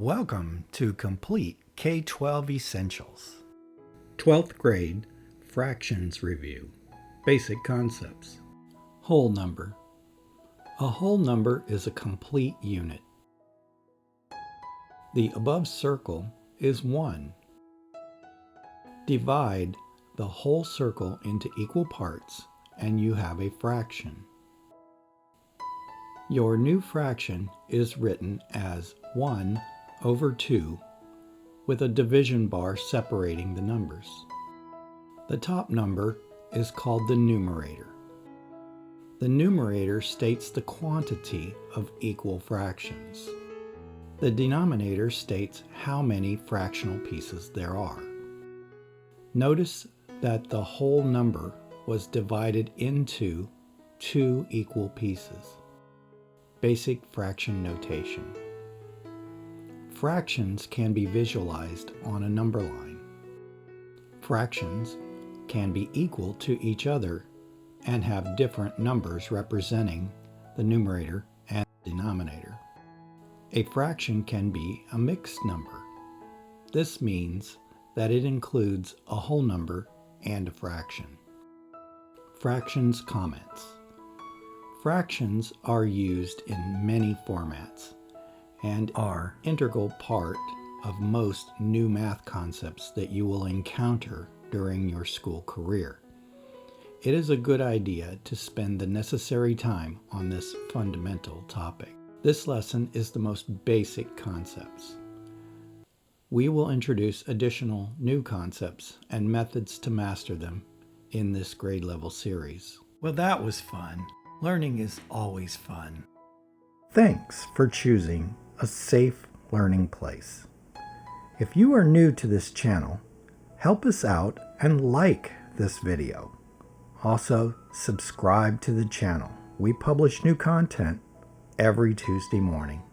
Welcome to Complete K-12 Essentials. 12th grade Fractions Review. Basic Concepts. Whole number. A whole number is a complete unit. The above circle is 1. Divide the whole circle into equal parts and you have a fraction. Your new fraction is written as 1 over 2 with a division bar separating the numbers. The top number is called the numerator. The numerator states the quantity of equal fractions. The denominator states how many fractional pieces there are. Notice that the whole number was divided into 2 equal pieces. Basic fraction notation. Fractions can be visualized on a number line. Fractions can be equal to each other and have different numbers representing the numerator and denominator. A fraction can be a mixed number. This means that it includes a whole number and a fraction. Fractions comments. Fractions are used in many formats and are an integral part of most new math concepts that you will encounter during your school career. It is a good idea to spend the necessary time on this fundamental topic. This lesson is the most basic concepts. We will introduce additional new concepts and methods to master them in this grade level series. Well, that was fun. Learning is always fun. Thanks for choosing a safe learning place. If you are new to this channel, help us out and like this video. Also, subscribe to the channel. We publish new content every Tuesday morning.